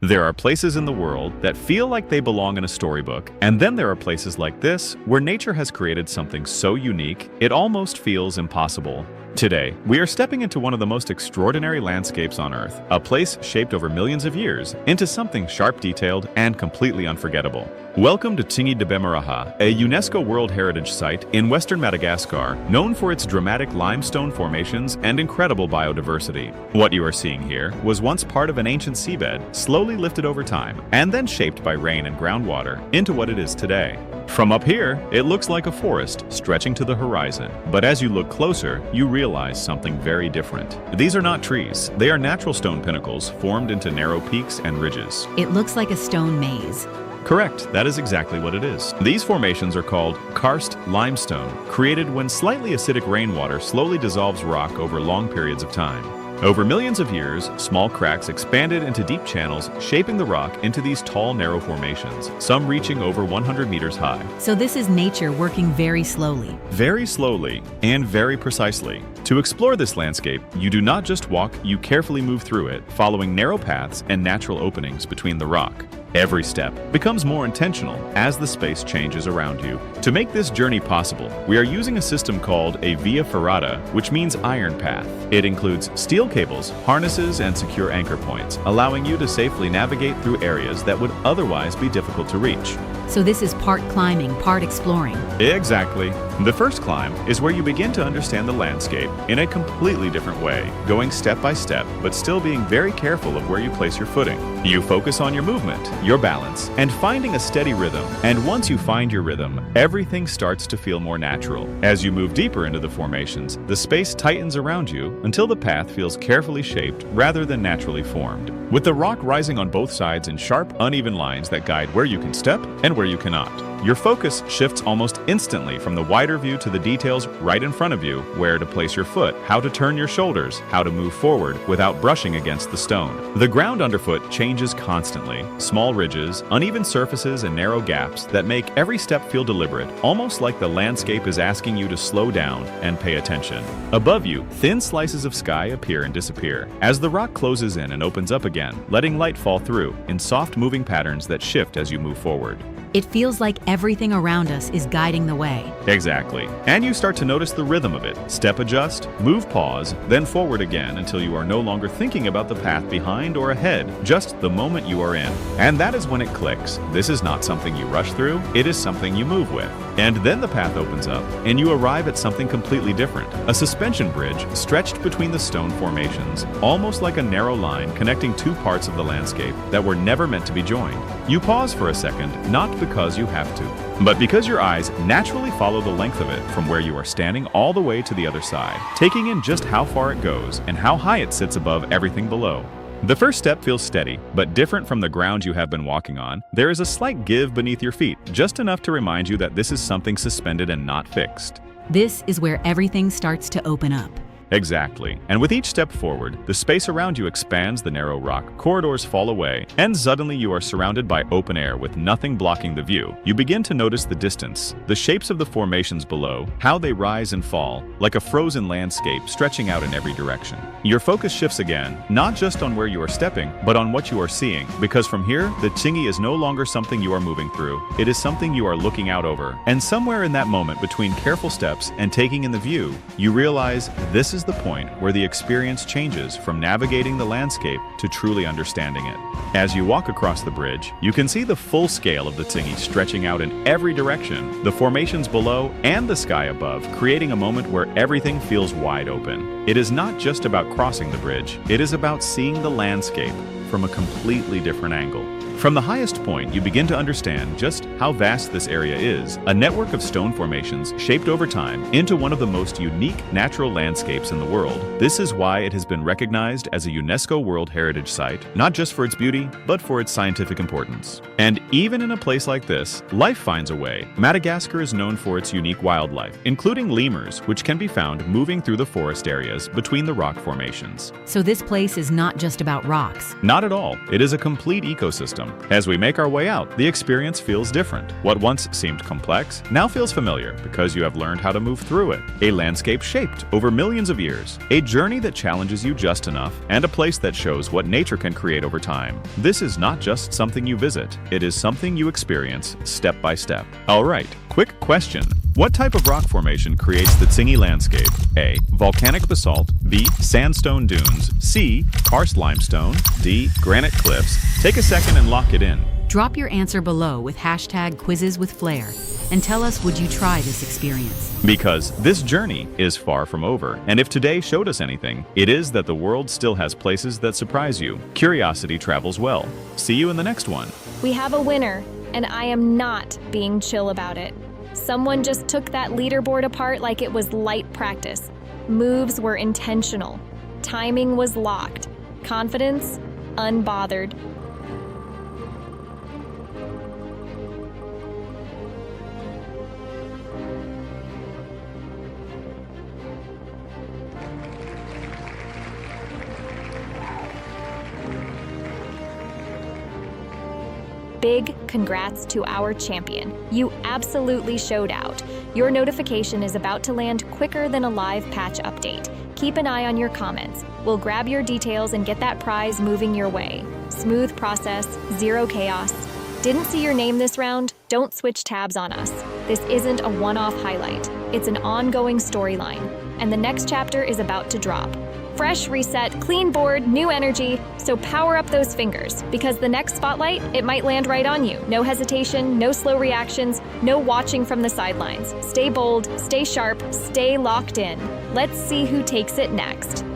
There are places in the world that feel like they belong in a storybook, and then there are places like this where nature has created something so unique it almost feels impossible. Today, we are stepping into one of the most extraordinary landscapes on Earth, a place shaped over millions of years into something sharp detailed and completely unforgettable. Welcome to Tsingy Bemaraha, a UNESCO World Heritage Site in western Madagascar, known for its dramatic limestone formations and incredible biodiversity. What you are seeing here was once part of an ancient seabed, slowly lifted over time, and then shaped by rain and groundwater into what it is today. From up here, it looks like a forest stretching to the horizon, but as you look closer, you realize something very different. These are not trees, they are natural stone pinnacles formed into narrow peaks and ridges. It looks like a stone maze. Correct, that is exactly what it is. These formations are called karst limestone, created when slightly acidic rainwater slowly dissolves rock over long periods of time. Over millions of years, small cracks expanded into deep channels, shaping the rock into these tall, narrow formations, some reaching over 100 meters high. So this is nature working very slowly. Very slowly and very precisely. To explore this landscape, you do not just walk, you carefully move through it, following narrow paths and natural openings between the rock. Every step becomes more intentional as the space changes around you. To make this journey possible, we are using a system called a via ferrata, which means iron path. It includes steel cables, harnesses, and secure anchor points, allowing you to safely navigate through areas that would otherwise be difficult to reach. So this is part climbing, part exploring. Exactly. The first climb is where you begin to understand the landscape in a completely different way, going step by step, but still being very careful of where you place your footing. You focus on your movement, your balance, and finding a steady rhythm. And once you find your rhythm, everything starts to feel more natural. As you move deeper into the formations, the space tightens around you until the path feels carefully shaped rather than naturally formed, with the rock rising on both sides in sharp, uneven lines that guide where you can step and where you cannot. Your focus shifts almost instantly from the wider view to the details right in front of you, where to place your foot, how to turn your shoulders, how to move forward without brushing against the stone. The ground underfoot changes constantly. Small ridges, uneven surfaces, and narrow gaps that make every step feel deliberate, almost like the landscape is asking you to slow down and pay attention. Above you, thin slices of sky appear and disappear as the rock closes in and opens up again, letting light fall through in soft moving patterns that shift as you move forward. It feels like everything around us is guiding the way. Exactly. And you start to notice the rhythm of it. Step adjust, move pause, then forward again until you are no longer thinking about the path behind or ahead, just the moment you are in. And that is when it clicks. This is not something you rush through, it is something you move with. And then the path opens up, and you arrive at something completely different. A suspension bridge stretched between the stone formations, almost like a narrow line connecting two parts of the landscape that were never meant to be joined. You pause for a second, not because you have to, but because your eyes naturally follow the length of it from where you are standing all the way to the other side, taking in just how far it goes and how high it sits above everything below. The first step feels steady, but different from the ground you have been walking on. There is a slight give beneath your feet, just enough to remind you that this is something suspended and not fixed. This is where everything starts to open up. Exactly. And with each step forward, the space around you expands, the narrow rock corridors fall away, and suddenly you are surrounded by open air with nothing blocking the view. You begin to notice the distance, the shapes of the formations below, how they rise and fall, like a frozen landscape stretching out in every direction. Your focus shifts again, not just on where you are stepping, but on what you are seeing, because from here, the Tsingy is no longer something you are moving through. It is something you are looking out over. And somewhere in that moment between careful steps and taking in the view, you realize this is the point where the experience changes from navigating the landscape to truly understanding it. As you walk across the bridge, you can see the full scale of the Tsingy stretching out in every direction, the formations below and the sky above, creating a moment where everything feels wide open. It is not just about crossing the bridge, it is about seeing the landscape from a completely different angle. From the highest point, you begin to understand just how vast this area is, a network of stone formations shaped over time into one of the most unique natural landscapes in the world. This is why it has been recognized as a UNESCO World Heritage Site, not just for its beauty, but for its scientific importance. And even in a place like this, life finds a way. Madagascar is known for its unique wildlife, including lemurs, which can be found moving through the forest areas between the rock formations. So this place is not just about rocks. Not at all. It is a complete ecosystem. As we make our way out, the experience feels different. What once seemed complex now feels familiar because you have learned how to move through it. A landscape shaped over millions of of years. A journey that challenges you just enough, and a place that shows what nature can create over time. This is not just something you visit, it is something you experience step by step. Alright, quick question. What type of rock formation creates the Tsingy landscape? A. Volcanic basalt. B. Sandstone dunes. C. Karst limestone. D. Granite cliffs. Take a second and lock it in. Drop your answer below with #QuizzesWithFlair and tell us, would you try this experience? Because this journey is far from over, and if today showed us anything, it is that the world still has places that surprise you. Curiosity travels well. See you in the next one. We have a winner, and I am not being chill about it. Someone just took that leaderboard apart like it was light practice. Moves were intentional. Timing was locked. Confidence, unbothered. Big congrats to our champion. You absolutely showed out. Your notification is about to land quicker than a live patch update. Keep an eye on your comments. We'll grab your details and get that prize moving your way. Smooth process, zero chaos. Didn't see your name this round? Don't switch tabs on us. This isn't a one-off highlight. It's an ongoing storyline, and the next chapter is about to drop. Fresh reset, clean board, new energy, so power up those fingers, because the next spotlight, it might land right on you. No hesitation, no slow reactions, no watching from the sidelines. Stay bold, stay sharp, stay locked in. Let's see who takes it next.